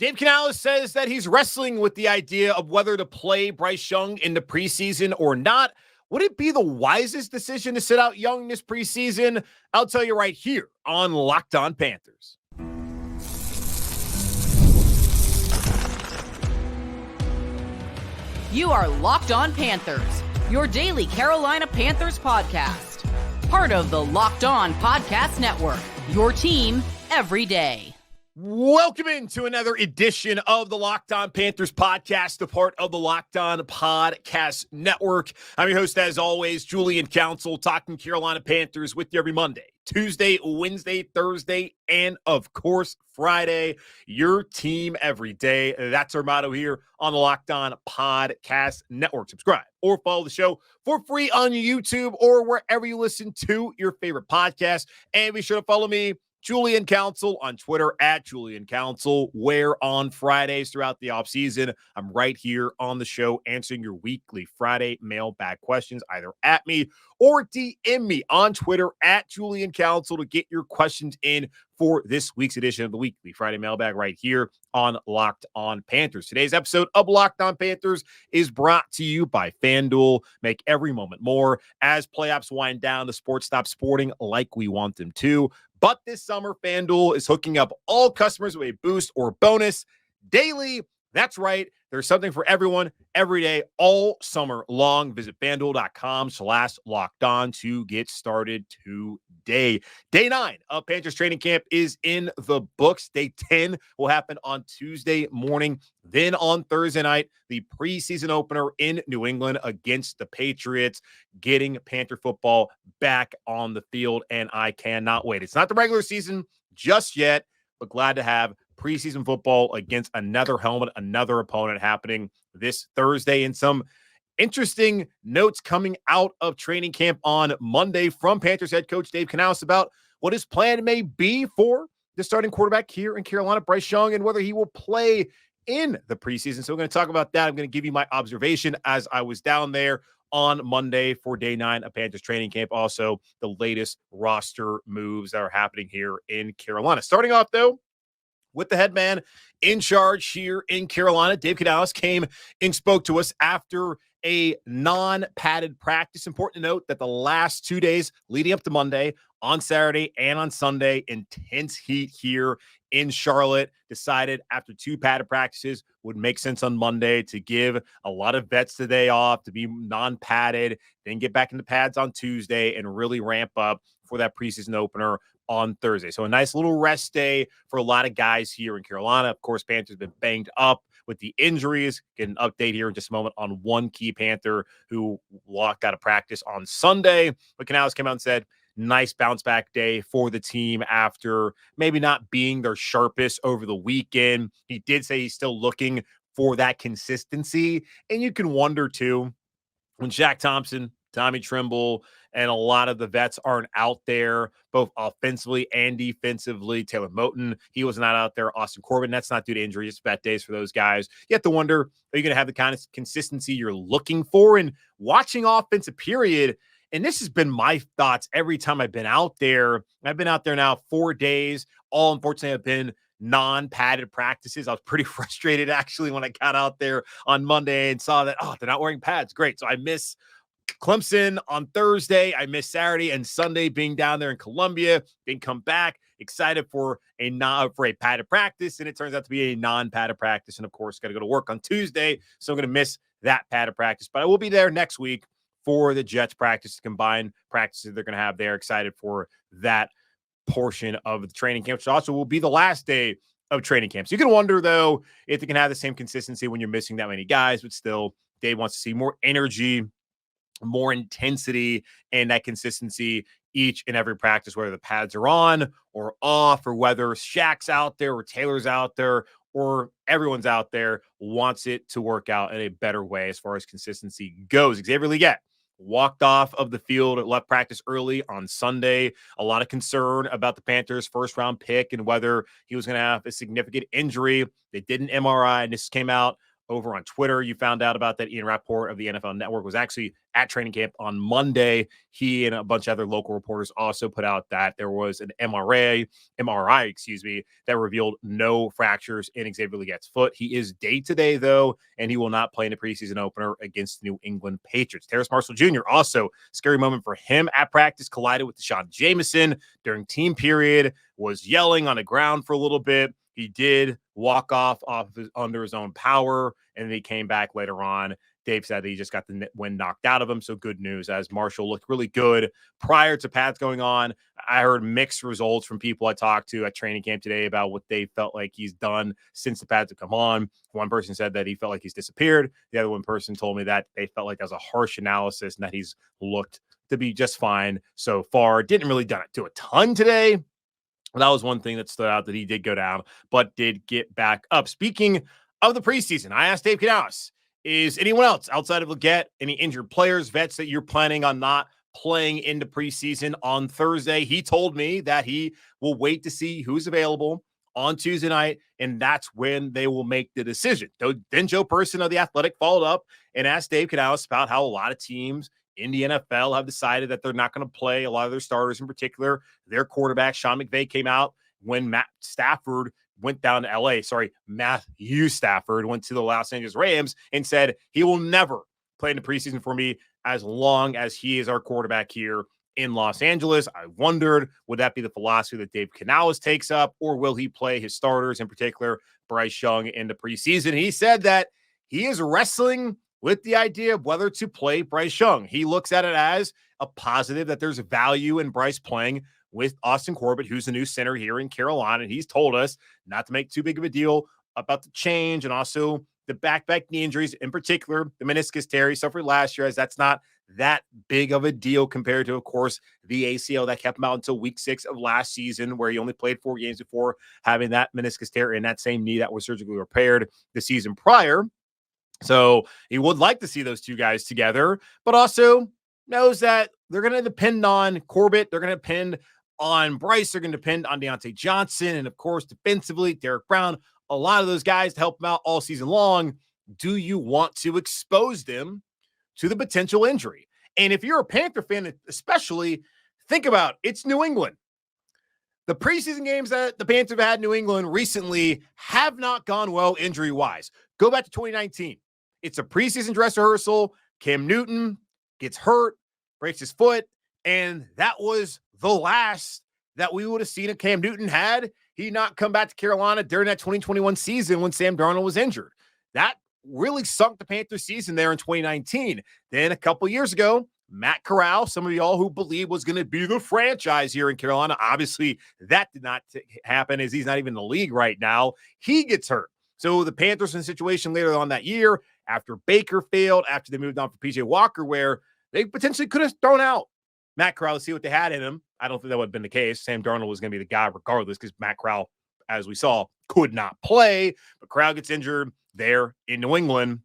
Dave Canales says that he's wrestling with the idea of whether to play Bryce Young in the preseason or not. Would it be the wisest decision to sit out Young this preseason? I'll tell you right here on Locked On Panthers. You are Locked On Panthers, your daily Carolina Panthers podcast. Part of the Locked On Podcast Network, your team every day. Welcome into another edition of the Locked On Panthers podcast, a part of the Locked On Podcast Network. I'm your host, as always, Julian Council, talking Carolina Panthers with you every Monday, Tuesday, Wednesday, Thursday, and of course, Friday. Your team every day. That's our motto here on the Locked On Podcast Network. Subscribe or follow the show for free on YouTube or wherever you listen to your favorite podcast. And be sure to follow me, Julian Council, on Twitter at Julian Council, where on Fridays throughout the offseason, I'm right here on the show answering your weekly Friday mailbag questions, either at me or DM me on Twitter at Julian Council to get your questions in for this week's edition of the weekly Friday mailbag right here on Locked On Panthers. Today's episode of Locked On Panthers is brought to you by FanDuel. Make every moment more. As playoffs wind down, the sports stop sporting like we want them to. But this summer, FanDuel is hooking up all customers with a boost or bonus daily. That's right. There's something for everyone every day, all summer long. Visit FanDuel.com/lockedon to get started today. Day 9 of Panthers training camp is in the books. Day 10 will happen on Tuesday morning. Then on Thursday night, the preseason opener in New England against the Patriots, getting Panther football back on the field, and I cannot wait. It's not the regular season just yet, but glad to have preseason football against another helmet, another opponent happening this Thursday. And some interesting notes coming out of training camp on Monday from Panthers head coach Dave Canales about what his plan may be for the starting quarterback here in Carolina, Bryce Young, and whether he will play in the preseason. So we're going to talk about that. I'm going to give you my observation as I was down there on Monday for day 9 of Panthers training camp. Also, the latest roster moves that are happening here in Carolina. Starting off, though, with the head man in charge here in Carolina, Dave Canales came and spoke to us after a non-padded practice. Important to note that the last 2 days leading up to Monday, on Saturday and on Sunday, intense heat here in Charlotte. Decided after 2 padded practices would make sense on Monday to give a lot of vets the day off, to be non-padded, then get back into pads on Tuesday and really ramp up for that preseason opener on Thursday. So a nice little rest day for a lot of guys here in Carolina. Of course, Panthers been banged up with the injuries. Get an update here in just a moment on one key Panther who walked out of practice on Sunday. But Canales came out and said, nice bounce back day for the team after maybe not being their sharpest over the weekend. He did say he's still looking for that consistency. And you can wonder too, when Shaq Thompson, Tommy Trimble, and a lot of the vets aren't out there, both offensively and defensively. Taylor Moton, he was not out there. Austin Corbin, that's not due to injury, just bad days for those guys. You have to wonder, are you going to have the kind of consistency you're looking for? And watching offensive period, and this has been my thoughts every time I've been out there. I've been out there now 4 days. All, unfortunately, have been non-padded practices. I was pretty frustrated, actually, when I got out there on Monday and saw that, they're not wearing pads. Great. So I miss Clemson on Thursday. I missed Saturday and Sunday being down there in Columbia. Didn't come back. Excited for a padded practice, and it turns out to be a non-padded practice. And of course, got to go to work on Tuesday, so I'm going to miss that padded practice. But I will be there next week for the Jets practice, combined practices they're going to have there. Excited for that portion of the training camp, which also will be the last day of training camp. So you can wonder, though, if they can have the same consistency when you're missing that many guys. But still, Dave wants to see more energy, more intensity, and that consistency each and every practice, whether the pads are on or off, or whether Shaq's out there or Taylor's out there or everyone's out there, wants it to work out in a better way as far as consistency goes. Xavier Legette walked off of the field, left practice early on Sunday. A lot of concern about the Panthers' first-round pick and whether he was going to have a significant injury. They did an MRI, and this came out over on Twitter. You found out about that. Ian Rappaport of the NFL Network was actually at training camp on Monday. He and a bunch of other local reporters also put out that there was an MRI, that revealed no fractures in Xavier Legette's foot. He is day-to-day, though, and he will not play in the preseason opener against the New England Patriots. Terrace Marshall Jr., also scary moment for him at practice, collided with Deshaun Jameson during team period, was yelling on the ground for a little bit. He did walk off under his own power, and then he came back later on. Dave said that he just got the wind knocked out of him, so good news, as Marshall looked really good prior to pads going on. I heard mixed results from people I talked to at training camp today about what they felt like he's done since the pads have come on. One person said that he felt like he's disappeared. The other one person told me that they felt like that was a harsh analysis and that he's looked to be just fine so far. Didn't really do a ton today. That was one thing that stood out, that he did go down, but did get back up. Speaking of the preseason, I asked Dave Canales, is anyone else outside of Legette, any injured players, vets that you're planning on not playing into preseason on Thursday? He told me that he will wait to see who's available on Tuesday night, and that's when they will make the decision. Then Joe Person of The Athletic followed up and asked Dave Canales about how a lot of teams in the NFL have decided that they're not going to play a lot of their starters, in particular their quarterback. Sean McVay came out when Matthew Stafford went to the Los Angeles Rams and said he will never play in the preseason for me as long as he is our quarterback here in Los Angeles. I wondered, would that be the philosophy that Dave Canales takes up, or will he play his starters, in particular Bryce Young, in the preseason? He said that he is wrestling with the idea of whether to play Bryce Young. He looks at it as a positive that there's value in Bryce playing with Austin Corbett, who's the new center here in Carolina. And he's told us not to make too big of a deal about the change and also the back knee injuries, in particular the meniscus tear he suffered last year, as that's not that big of a deal compared to, of course, the ACL that kept him out until week 6 of last season, where he only played 4 games before having that meniscus tear in that same knee that was surgically repaired the season prior. So he would like to see those two guys together, but also knows that they're going to depend on Corbett. They're going to depend on Bryce. They're going to depend on Deontay Johnson. And, of course, defensively, Derek Brown, a lot of those guys to help him out all season long. Do you want to expose them to the potential injury? And if you're a Panther fan, especially, think about it's New England. The preseason games that the Panthers have had in New England recently have not gone well injury-wise. Go back to 2019. It's a preseason dress rehearsal. Cam Newton gets hurt, breaks his foot, and that was the last that we would have seen of Cam Newton had he not come back to Carolina during that 2021 season when Sam Darnold was injured. That really sunk the Panthers season there in 2019. Then a couple years ago, Matt Corral, some of y'all who believe was going to be the franchise here in Carolina, obviously that did not happen, as he's not even in the league right now. He gets hurt. So the Panthers in a situation later on that year, after Baker failed, after they moved on for PJ Walker, where they potentially could have thrown out Matt Corral to see what they had in him. I don't think that would have been the case. Sam Darnold was going to be the guy regardless, because Matt Corral, as we saw, could not play. But Corral gets injured there in New England.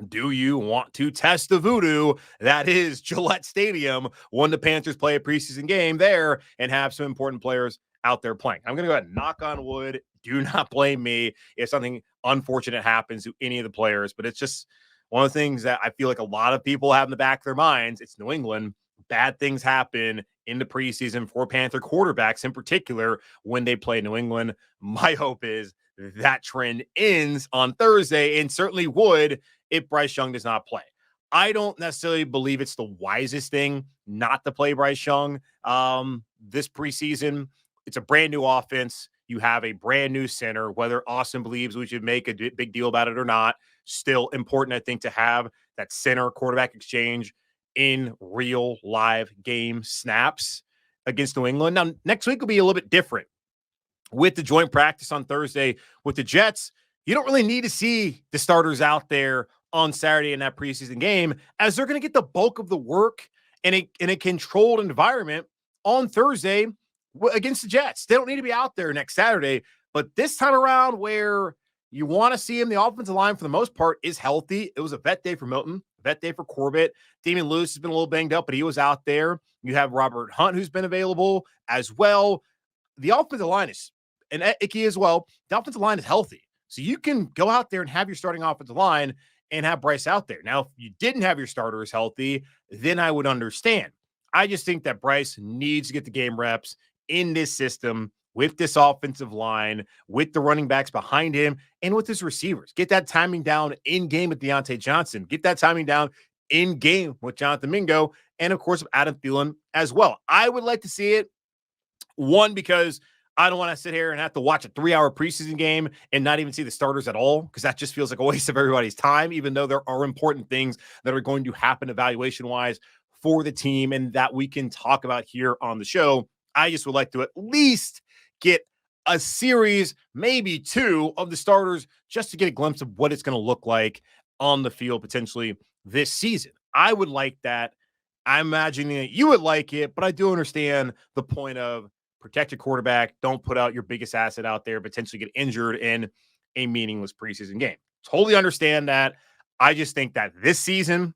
Do you want to test the voodoo that is Gillette Stadium when the Panthers play a preseason game there and have some important players out there playing? I'm going to go ahead and knock on wood. Do not blame me if something unfortunate happens to any of the players, but it's just one of the things that I feel like a lot of people have in the back of their minds. It's New England. Bad things happen in the preseason for Panther quarterbacks, in particular, when they play New England. My hope is that trend ends on Thursday, and certainly would if Bryce Young does not play. I don't necessarily believe it's the wisest thing not to play Bryce Young this preseason. It's a brand new offense. You have a brand new center. Whether Austin believes we should make a big deal about it or not, still important, I think, to have that center quarterback exchange in real live game snaps against New England. Now, next week will be a little bit different with the joint practice on Thursday with the Jets. You don't really need to see the starters out there on Saturday in that preseason game, as they're going to get the bulk of the work in a controlled environment on Thursday against the Jets. They don't need to be out there next Saturday. But this time around, where you want to see him, the offensive line for the most part is healthy. It was a vet day for Milton, vet day for Corbett. Damian Lewis has been a little banged up, but he was out there. You have Robert Hunt, who's been available as well. The offensive line is, and Icky as well, the offensive line is healthy. So you can go out there and have your starting offensive line and have Bryce out there. Now, if you didn't have your starters healthy, then I would understand. I just think that Bryce needs to get the game reps in this system with this offensive line, with the running backs behind him, and with his receivers. Get that timing down in game with Deontay Johnson. Get that timing down in game with Jonathan Mingo, and of course, Adam Thielen as well. I would like to see it, one, because I don't want to sit here and have to watch a 3-hour preseason game and not even see the starters at all, because that just feels like a waste of everybody's time, even though there are important things that are going to happen evaluation-wise for the team and that we can talk about here on the show. I just would like to at least get a series, maybe 2 of the starters, just to get a glimpse of what it's going to look like on the field potentially this season. I would like that. I'm imagining that you would like it, but I do understand the point of protect your quarterback. Don't put out your biggest asset out there, potentially get injured in a meaningless preseason game. Totally understand that. I just think that this season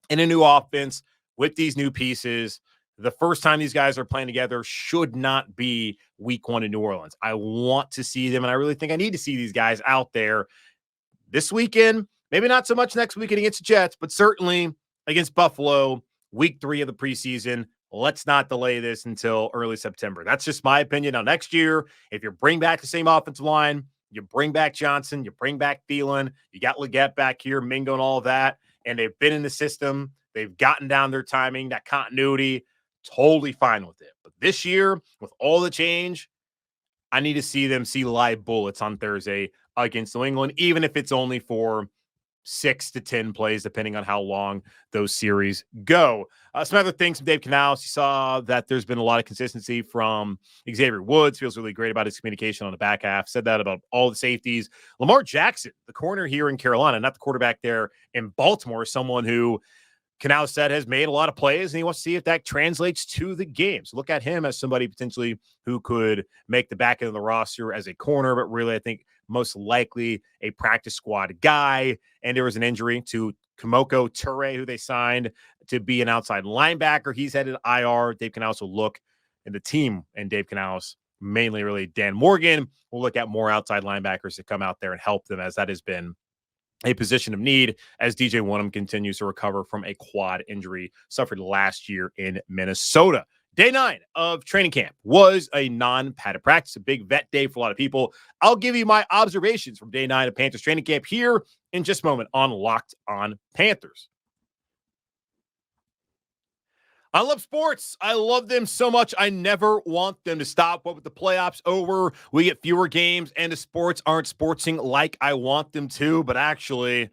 in a new offense with these new pieces, the first time these guys are playing together should not be week 1 in New Orleans. I want to see them, and I really think I need to see these guys out there this weekend. Maybe not so much next weekend against the Jets, but certainly against Buffalo, week 3 of the preseason. Let's not delay this until early September. That's just my opinion. Now, next year, if you bring back the same offensive line, you bring back Johnson, you bring back Thielen, you got Legette back here, Mingo and all of that, and they've been in the system, they've gotten down their timing, that continuity, totally fine with it. But this year, with all the change, I need to see them see live bullets on Thursday against New England, even if it's only for 6 to 10 plays, depending on how long those series go. Some other things from Dave Canales. You saw that there's been a lot of consistency from Xavier Woods. Feels really great about his communication on the back half. Said that about all the safeties. Lamar Jackson, the corner here in Carolina, not the quarterback there in Baltimore, someone who Canales said has made a lot of plays, and he wants to see if that translates to the game. So look at him as somebody potentially who could make the back end of the roster as a corner, but really I think most likely a practice squad guy. And there was an injury to Kamoko Toure, who they signed to be an outside linebacker. He's headed IR. Dave Canales will look, and the team and Dave Canales, mainly really Dan Morgan, will look at more outside linebackers to come out there and help them, as that has been a position of need as DJ Wonnum continues to recover from a quad injury suffered last year in Minnesota. Day 9 of training camp was a non-padded practice, a big vet day for a lot of people. I'll give you my observations from day 9 of Panthers training camp here in just a moment on Locked On Panthers. I love sports. I love them so much. I never want them to stop. But with the playoffs over, we get fewer games, and the sports aren't sportsing like I want them to, but actually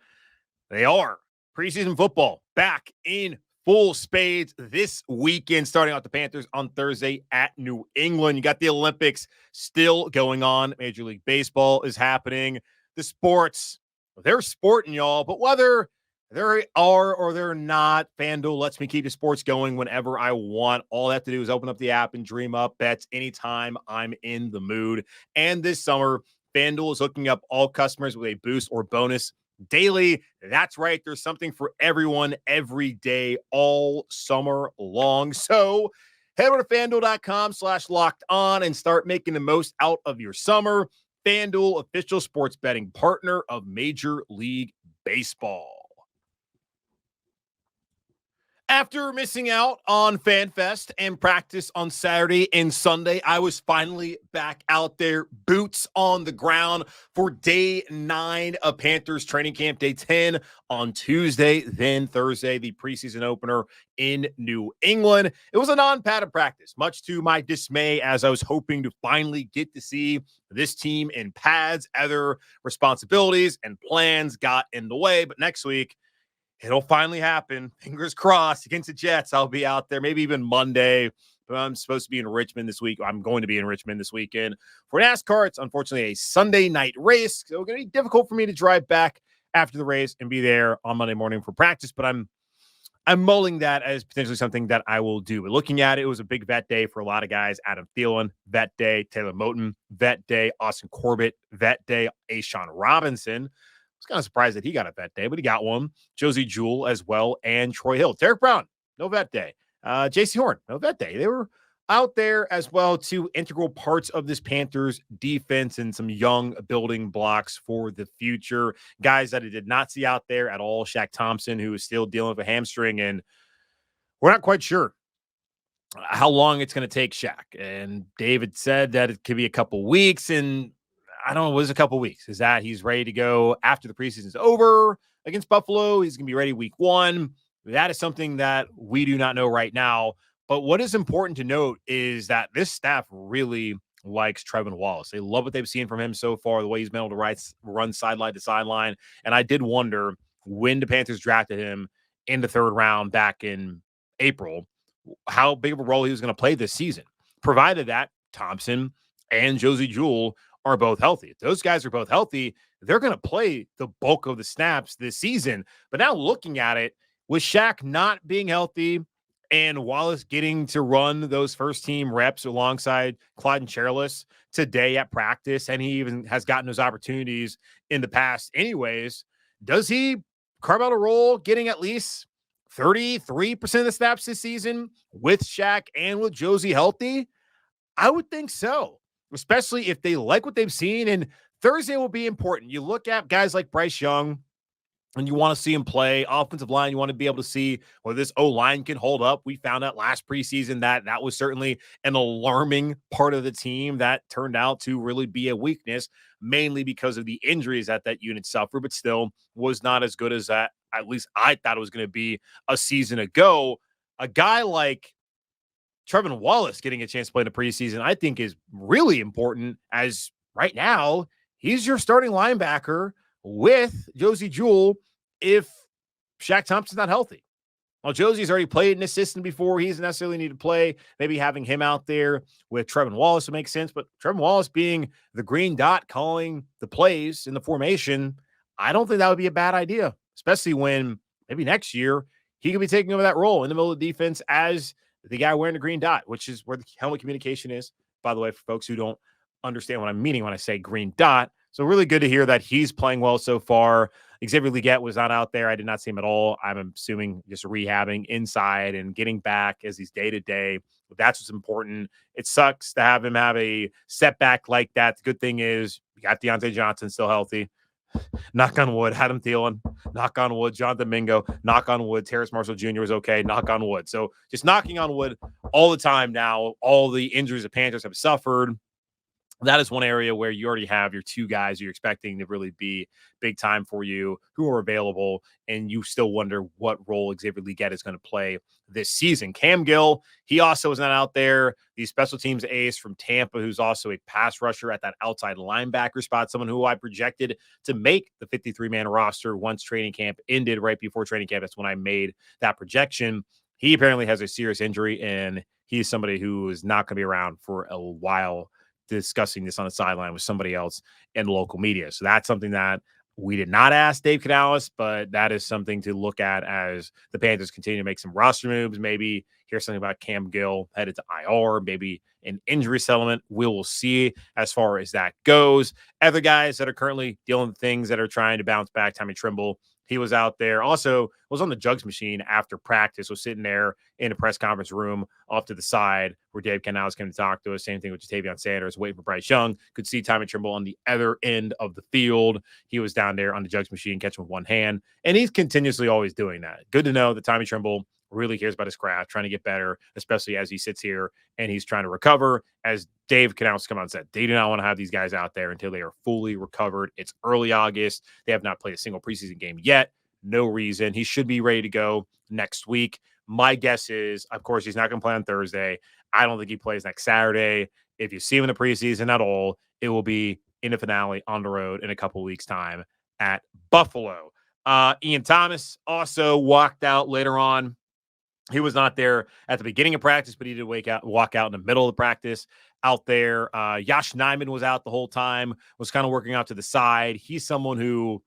they are. Preseason football back in full spades this weekend, starting out the Panthers on Thursday at New England. You got the Olympics still going on. Major League Baseball is happening. The sports, they're sporting, y'all, but whether there are or they're not, FanDuel lets me keep the sports going whenever I want. All I have to do is open up the app and dream up bets anytime I'm in the mood. And this summer, FanDuel is hooking up all customers with a boost or bonus daily. That's right. There's something for everyone every day, all summer long. So head over to FanDuel.com/locked-on and start making the most out of your summer. FanDuel, official sports betting partner of Major League Baseball. After missing out on FanFest and practice on Saturday and Sunday, I was finally back out there, boots on the ground for day 9 of Panthers training camp, day 10 on Tuesday, then Thursday, the preseason opener in New England. It was a non-padded practice, much to my dismay, as I was hoping to finally get to see this team in pads. Other responsibilities and plans got in the way, but next week, it'll finally happen. Fingers crossed against the Jets. I'll be out there, maybe even Monday. But I'm supposed to be in Richmond this week. I'm going to be in Richmond this weekend for NASCAR. It's unfortunately a Sunday night race, so it's going to be difficult for me to drive back after the race and be there on Monday morning for practice. But I'm mulling that as potentially something that I will do. But looking at it, it was a big vet day for a lot of guys. Adam Thielen, vet day. Taylor Moton, vet day. Austin Corbett, vet day. Ashawn Robinson. I was kind of surprised that he got a vet day, but he got one. Josie Jewell as well, and Troy Hill. Derek Brown, no vet day. J.C. Horn, no vet day. They were out there as well, two integral parts of this Panthers defense and some young building blocks for the future. Guys that I did not see out there at all. Shaq Thompson, who is still dealing with a hamstring, and we're not quite sure how long it's going to take Shaq. And David said that it could be a couple weeks, and I don't know, what is a couple weeks? Is that he's ready to go after the preseason is over against Buffalo? He's going to be ready week 1. That is something that we do not know right now. But what is important to note is that this staff really likes Trevin Wallace. They love what they've seen from him so far, the way he's been able to run sideline to sideline. And I did wonder when the Panthers drafted him in the 3rd round back in April, how big of a role he was going to play this season, provided that Thompson and Josie Jewell are both healthy. If those guys are both healthy, they're going to play the bulk of the snaps this season. But now looking at it, with Shaq not being healthy and Wallace getting to run those first team reps alongside Clyde and Cherylus today at practice, and he even has gotten those opportunities in the past anyways, does he carve out a role getting at least 33% of the snaps this season with Shaq and with Josie healthy? I would think so, especially if they like what they've seen. And Thursday will be important. You look at guys like Bryce Young, and you want to see him play offensive line. You want to be able to see whether this O-line can hold up. We found out last preseason that was certainly an alarming part of the team that turned out to really be a weakness, mainly because of the injuries that unit suffered, but still was not as good as that. At least I thought it was going to be a season ago. A guy like Trevin Wallace getting a chance to play in the preseason, I think, is really important, as right now he's your starting linebacker with Josie Jewell if Shaq Thompson's not healthy. Well, Josie's already played in this system before. He doesn't necessarily need to play. Maybe having him out there with Trevin Wallace would make sense, but Trevin Wallace being the green dot calling the plays in the formation, I don't think that would be a bad idea, especially when maybe next year he could be taking over that role in the middle of the defense as the guy wearing the green dot, which is where the helmet communication is, by the way, for folks who don't understand what I'm meaning when I say green dot. So really good to hear that he's playing well so far. Xavier Legette was not out there. I did not see him at all. I'm assuming just rehabbing inside and getting back as he's day-to-day. That's what's important. It sucks to have him have a setback like that. The good thing is we got Deontay Johnson still healthy. Knock on wood. Adam Thielen. Knock on wood. John Domingo. Knock on wood. Terrace Marshall Jr. is okay. Knock on wood. So just knocking on wood all the time now. All the injuries the Panthers have suffered. That is one area where you already have your 2 guys you're expecting to really be big time for you who are available, and you still wonder what role Xavier Legette is going to play this season. Cam Gill, he also is not out there. The special teams ace from Tampa, who's also a pass rusher at that outside linebacker spot, someone who I projected to make the 53-man roster once training camp ended. Right before training camp, that's when I made that projection. He apparently has a serious injury, and he's somebody who is not going to be around for a while, discussing this on the sideline with somebody else in local media. So that's something that we did not ask Dave Canales, but that is something to look at as the Panthers continue to make some roster moves. Maybe hear something about Cam Gill headed to IR, maybe an injury settlement. We will see as far as that goes. Other guys that are currently dealing with things that are trying to bounce back, Tommy Trimble, he was out there. Also was on the jugs machine after practice, was sitting there in a press conference room off to the side where Dave Canales came to talk to us. Same thing with Jatavion Sanders, waiting for Bryce Young. Could see Tommy Trimble on the other end of the field. He was down there on the jugs machine, catching with one hand, and he's continuously always doing that. Good to know that Tommy Trimble really cares about his craft, trying to get better, especially as he sits here and he's trying to recover. As Dave Canales come out and said, they do not want to have these guys out there until they are fully recovered. It's early August. They have not played a single preseason game yet. No reason. He should be ready to go next week. My guess is, of course, he's not going to play on Thursday. I don't think he plays next Saturday. If you see him in the preseason at all, it will be in the finale on the road in a couple weeks' time at Buffalo. Ian Thomas also walked out later on. He was not there at the beginning of practice, but he did walk out in the middle of the practice out there. Yash Nyman was out the whole time, was kind of working out to the side. He's someone who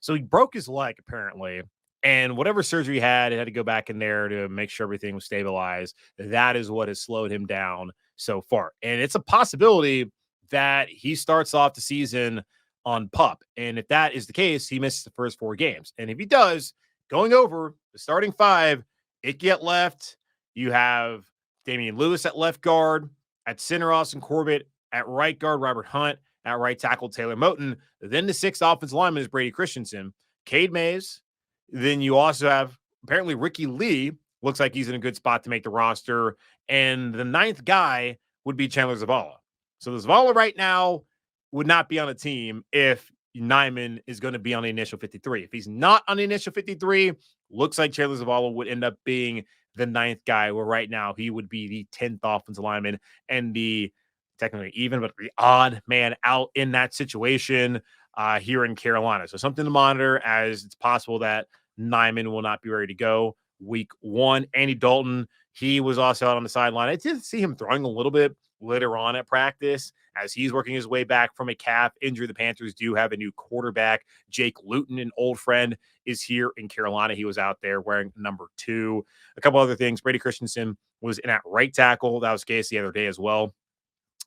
so he broke his leg apparently, and whatever surgery he had to go back in there to make sure everything was stabilized. That is what has slowed him down so far. And it's a possibility that he starts off the season on PUP. And if that is the case, he misses the first 4 games. And if he does, going over the starting 5, It get left. You have Damian Lewis at left guard, at center, Austin Corbett, at right guard, Robert Hunt, at right tackle, Taylor Moton. Then the sixth offensive lineman is Brady Christensen, Cade Mays. Then you also have apparently Ricky Lee. Looks like he's in a good spot to make the roster. And the ninth guy would be Chandler Zavala. So the Zavala right now would not be on a team if Nyman is going to be on the initial 53. If he's not on the initial 53, looks like Chandler Zavala would end up being the ninth guy, where right now he would be the 10th offensive lineman and the technically even, but the odd man out in that situation here in Carolina. So something to monitor, as it's possible that Nyman will not be ready to go week one. Andy Dalton, he was also out on the sideline. I did see him throwing a little bit later on at practice as he's working his way back from a calf injury. The Panthers do have a new quarterback. Jake Luton, an old friend, is here in Carolina. He was out there wearing number 2. A couple other things. Brady Christensen was in at right tackle. That was the case the other day as well.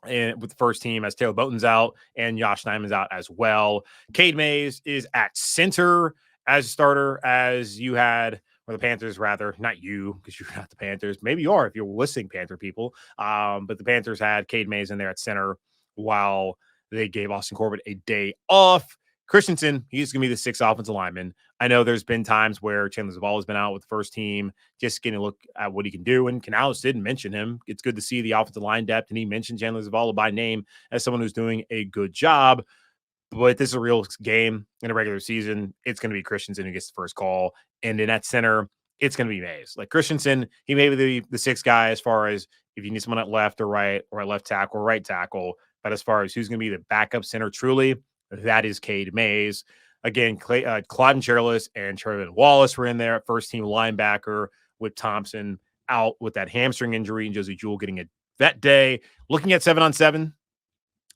And with the first team, as Taylor Boton's out and Josh Nyman's out as well. Cade Mays is at center as a starter, as you had, or the Panthers rather, not you, because you're not the Panthers. Maybe you are if you're listening, Panther people. But the Panthers had Cade Mays in there at center while they gave Austin Corbett a day off. Christensen, he's going to be the 6th offensive lineman. I know there's been times where Chandler Zavala has been out with the first team, just getting a look at what he can do. And Canales didn't mention him. It's good to see the offensive line depth, and he mentioned Chandler Zavala by name as someone who's doing a good job. But this is a real game in a regular season. It's going to be Christensen who gets the first call. And in that center, it's going to be Mays. Like Christensen, he may be the 6th guy as far as if you need someone at left or right, or at left tackle or right tackle. But as far as who's going to be the backup center truly, that is Cade Mays. Again, Claude Charles and Trevin Wallace were in there at first team linebacker, with Thompson out with that hamstring injury and Josie Jewell getting a vet day. Looking at 7-on-7,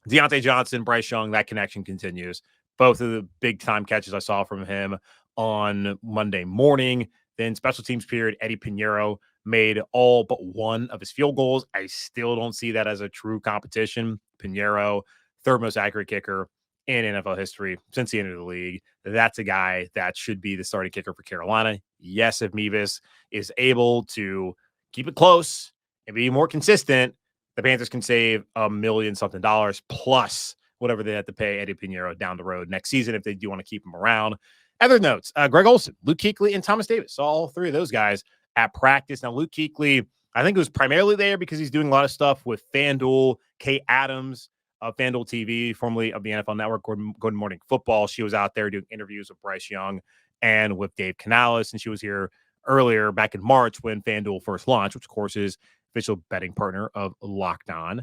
Deontay Johnson, Bryce Young, that connection continues. Both of the big time catches I saw from him on Monday morning. Then special teams period, Eddie Pinheiro made all but one of his field goals. I still don't see that as a true competition. Pinheiro, 3rd most accurate kicker in NFL history since the end of the league. That's a guy that should be the starting kicker for Carolina. Yes, if Mevis is able to keep it close and be more consistent, the Panthers can save $1 million something plus whatever they have to pay Eddie Pinheiro down the road next season if they do want to keep him around. Other notes, Greg Olsen, Luke Kuechly, and Thomas Davis, all 3 of those guys at practice. Now, Luke Kuechly, I think it was primarily there because he's doing a lot of stuff with FanDuel. Kay Adams of FanDuel TV, formerly of the NFL Network, Good Morning Football. She was out there doing interviews with Bryce Young and with Dave Canales, and she was here earlier back in March when FanDuel first launched, which, of course, is official betting partner of Locked On.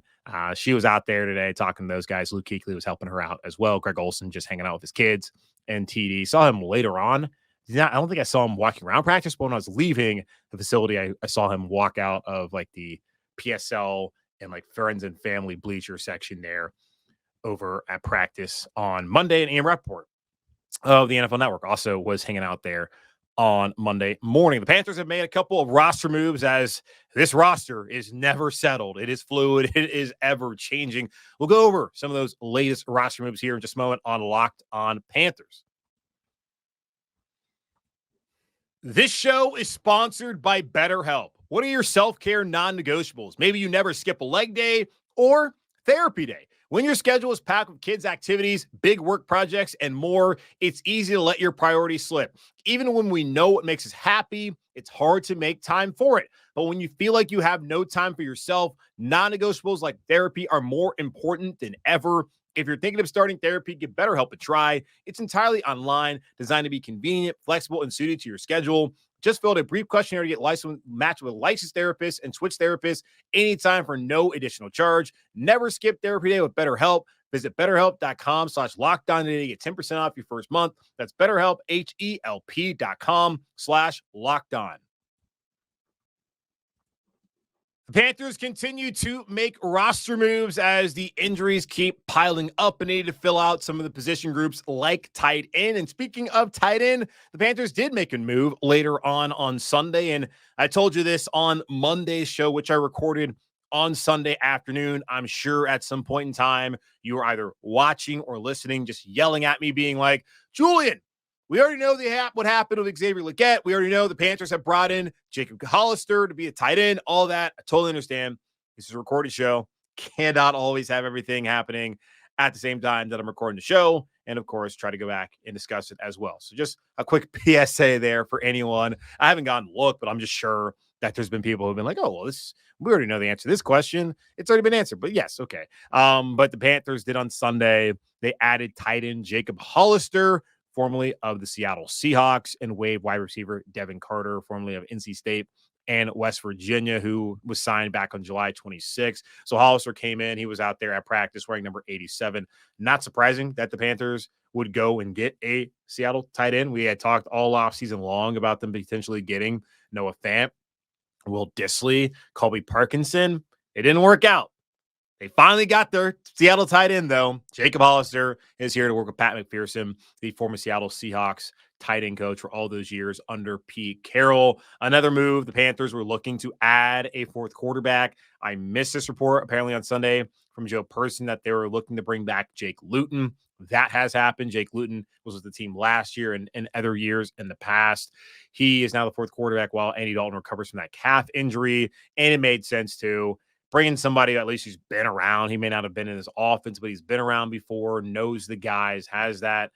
She was out there today talking to those guys. Luke Kuechly was helping her out as well. Greg Olsen just hanging out with his kids, and TD. Saw him later on. I don't think I saw him walking around practice, but when I was leaving the facility, I saw him walk out of like the PSL and like friends and family bleacher section there over at practice on Monday. And Ian Rappaport of the NFL Network also was hanging out there on Monday morning. The Panthers have made a couple of roster moves, as this roster is never settled. It is fluid. It is ever changing. We'll go over some of those latest roster moves here in just a moment on Locked On Panthers. This show is sponsored by BetterHelp. What are your self-care non-negotiables? Maybe you never skip a leg day or therapy day. When your schedule is packed with kids' activities, big work projects, and more, it's easy to let your priorities slip. Even when we know what makes us happy, it's hard to make time for it. But when you feel like you have no time for yourself, non-negotiables like therapy are more important than ever. If you're thinking of starting therapy, give BetterHelp a try. It's entirely online, designed to be convenient, flexible, and suited to your schedule. Just fill out a brief questionnaire to get matched with a licensed therapist and switch therapists anytime for no additional charge. Never skip therapy day with BetterHelp. Visit BetterHelp.com/LockedOn today to get 10% off your first month. That's BetterHelp, HELP.com/LockedOn. The Panthers continue to make roster moves as the injuries keep piling up, and they need to fill out some of the position groups like tight end. And speaking of tight end, the Panthers did make a move later on Sunday. And I told you this on Monday's show, which I recorded on Sunday afternoon. I'm sure at some point in time, you were either watching or listening, just yelling at me, being like, Julian, we already know what happened with Xavier Legette. We already know the Panthers have brought in Jacob Hollister to be a tight end, all that. I totally understand. This is a recorded show. Cannot always have everything happening at the same time that I'm recording the show. And, of course, try to go back and discuss it as well. So just a quick PSA there for anyone. I haven't gotten a look, but I'm just sure that there's been people who have been like, oh, well, we already know the answer to this question. It's already been answered. But, yes, okay. But the Panthers did on Sunday. They added tight end Jacob Hollister, formerly of the Seattle Seahawks, and waived wide receiver Devin Carter, formerly of NC State and West Virginia, who was signed back on July 26th. So Hollister came in. He was out there at practice wearing number 87. Not surprising that the Panthers would go and get a Seattle tight end. We had talked all offseason long about them potentially getting Noah Fant, Will Dissly, Colby Parkinson. It didn't work out. They finally got their Seattle tight end, though. Jacob Hollister is here to work with Pat McPherson, the former Seattle Seahawks tight end coach for all those years under Pete Carroll. Another move, the Panthers were looking to add a fourth quarterback. I missed this report apparently on Sunday from Joe Person that they were looking to bring back Jake Luton. That has happened. Jake Luton was with the team last year and other years in the past. He is now the fourth quarterback while Andy Dalton recovers from that calf injury, and it made sense to bringing somebody at least who's been around. He may not have been in his offense, but he's been around before, knows the guys, has that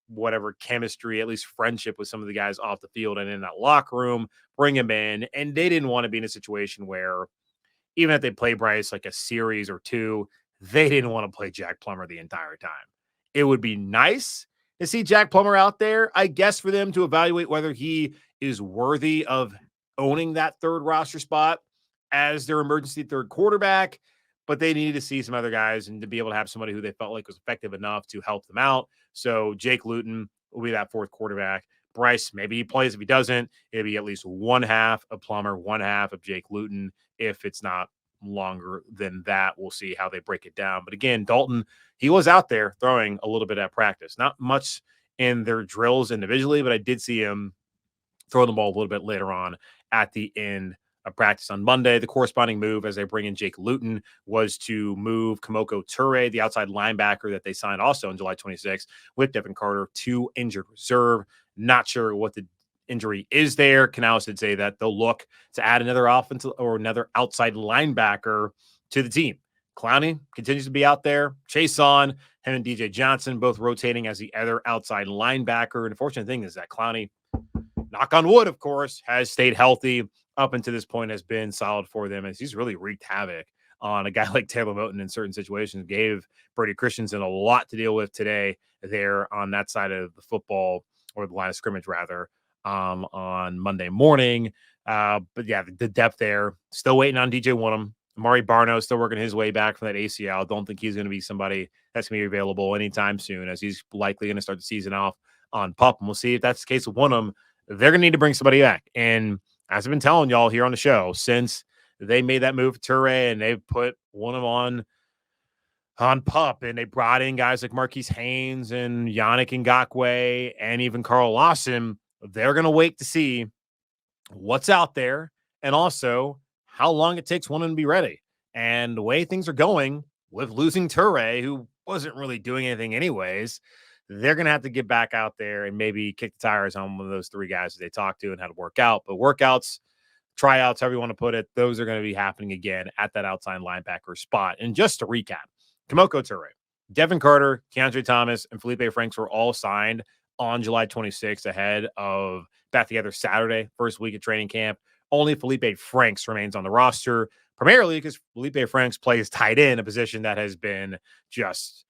whatever chemistry, at least friendship with some of the guys off the field and in that locker room. Bring him in. And they didn't want to be in a situation where even if they play Bryce like a series or two, they didn't want to play Jack Plummer the entire time. It would be nice to see Jack Plummer out there, I guess, for them to evaluate whether he is worthy of owning that third roster spot as their emergency third quarterback, but they needed to see some other guys and to be able to have somebody who they felt like was effective enough to help them out. So Jake Luton will be that fourth quarterback. Bryce, maybe he plays. If he doesn't, it'll be at least one half of Plummer, one half of Jake Luton. If it's not longer than that, we'll see how they break it down. But again, Dalton, he was out there throwing a little bit at practice. Not much in their drills individually, but I did see him throw the ball a little bit later on at the end of practice on Monday. The corresponding move as they bring in Jake Luton was to move Kamoko Toure, the outside linebacker that they signed also on July 26th with Devin Carter, to injured reserve. Not sure what the injury is there. Canales did say that they'll look to add another offensive or another outside linebacker to the team. Clowney continues to be out there. Chase on, him and DJ Johnson both rotating as the other outside linebacker. And the fortunate thing is that Clowney, knock on wood, of course, has stayed healthy up until this point, has been solid for them as he's really wreaked havoc on a guy like Taylor Moton in certain situations. Gave Brady Christensen a lot to deal with today there on that side of the football, or the line of scrimmage rather, on Monday morning. But yeah, the depth there. Still waiting on DJ Wonnum. Amari Barno still working his way back from that ACL. Don't think he's going to be somebody that's going to be available anytime soon, as he's likely going to start the season off on PUP. And we'll see if that's the case with Wonnum. They're going to need to bring somebody back. And as I've been telling y'all here on the show, since they made that move to Toure and they've put Wonnum on PUP, and they brought in guys like Marquise Haynes and Yannick Ngakoue and even Carl Lawson, they're going to wait to see what's out there and also how long it takes Wonnum to be ready. And the way things are going with losing Toure, who wasn't really doing anything anyways, they're going to have to get back out there and maybe kick the tires on one of those three guys that they talked to and how to work out. But workouts, tryouts, however you want to put it, those are going to be happening again at that outside linebacker spot. And just to recap, Kamoko Toure, Devin Carter, Keandre Thomas, and Felipe Franks were all signed on July 26th ahead of back together Saturday, first week of training camp. Only Felipe Franks remains on the roster, primarily because Felipe Franks plays tight end, a position that has been just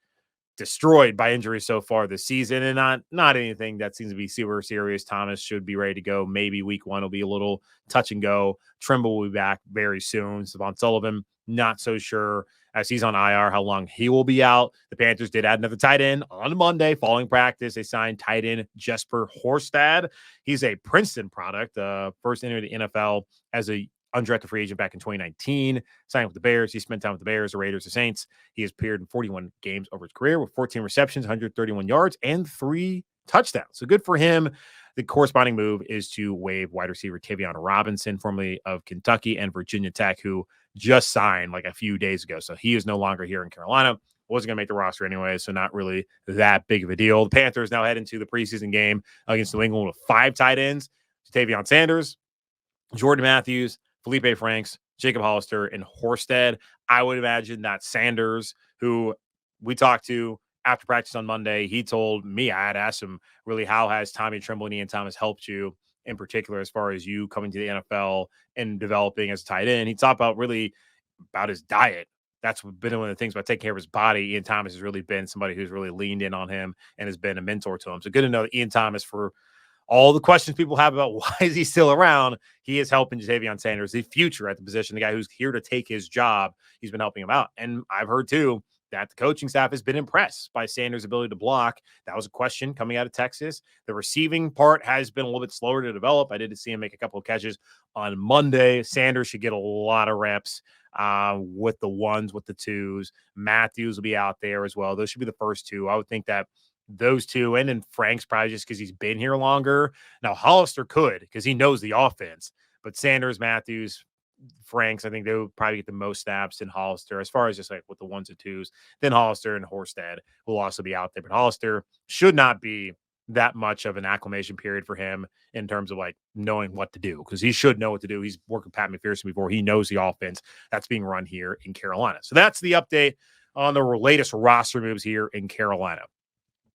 destroyed by injuries so far this season, and not anything that seems to be super serious. Thomas should be ready to go. Maybe week one will be a little touch and go. Trimble will be back very soon. Savon Sullivan, not so sure, as he's on IR, how long he will be out. The Panthers did add another tight end on Monday following practice. They signed tight end Jesper Horstad. He's a Princeton product, first entered the NFL as a undrafted free agent back in 2019, signed with the Bears. He spent time with the Bears, the Raiders, the Saints. He has appeared in 41 games over his career with 14 receptions, 131 yards, and 3 touchdowns. So good for him. The corresponding move is to waive wide receiver Tavion Robinson, formerly of Kentucky and Virginia Tech, who just signed like a few days ago. So he is no longer here in Carolina. wasn't going to make the roster anyway, so not really that big of a deal. The Panthers now head into the preseason game against New England with 5 tight ends: Ja'Tavion Sanders, Jordan Matthews, Felipe Franks, Jacob Hollister, and Horsted. I would imagine that Sanders, who we talked to after practice on Monday, he told me, I had asked him, really, how has Tommy Tremble and Ian Thomas helped you in particular as far as you coming to the NFL and developing as a tight end? He talked about really about his diet. That's been one of the things about taking care of his body. Ian Thomas has really been somebody who's really leaned in on him and has been a mentor to him. So good to know that Ian Thomas, for all the questions people have about why is he still around, he is helping Ja'Tavion Sanders, the future at the position, the guy who's here to take his job. He's been helping him out. And I've heard too that the coaching staff has been impressed by Sanders' ability to block. That was a question coming out of Texas. The receiving part has been a little bit slower to develop. I did see him make a couple of catches on Monday. Sanders should get a lot of reps with the ones, with the twos. Matthews will be out there as well. Those should be the first 2. I would think that those 2, and then Frank's probably just because he's been here longer. Now, Hollister could because he knows the offense, but Sanders, Matthews, Franks, I think they would probably get the most snaps in Hollister as far as just like with the 1s and 2s. Then Hollister and Horsted will also be out there, but Hollister should not be that much of an acclimation period for him in terms of like knowing what to do, because he should know what to do. He's worked with Pat McPherson before. He knows the offense that's being run here in Carolina. So that's the update on the latest roster moves here in Carolina.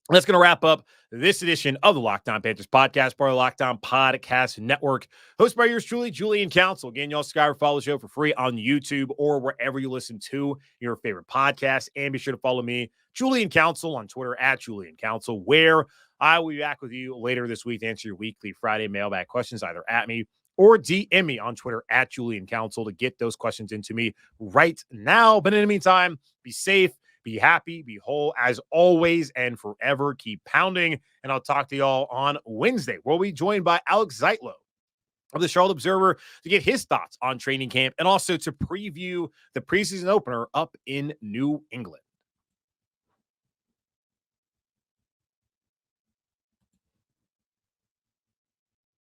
That's going to wrap up this edition of the Locked On Panthers podcast, part of the Locked On Podcast Network, hosted by yours truly, Julian Council. Again, y'all subscribe or follow the show for free on YouTube or wherever you listen to your favorite podcast. And be sure to follow me, Julian Council, on Twitter at Julian Council, where I will be back with you later this week to answer your weekly Friday mailbag questions, either at me or DM me on Twitter at Julian Council to get those questions into me right now. But in the meantime, be safe, be happy, be whole as always, and forever keep pounding. And I'll talk to y'all on Wednesday. We'll be joined by Alex Zeitlo of the Charlotte Observer to get his thoughts on training camp and also to preview the preseason opener up in New England.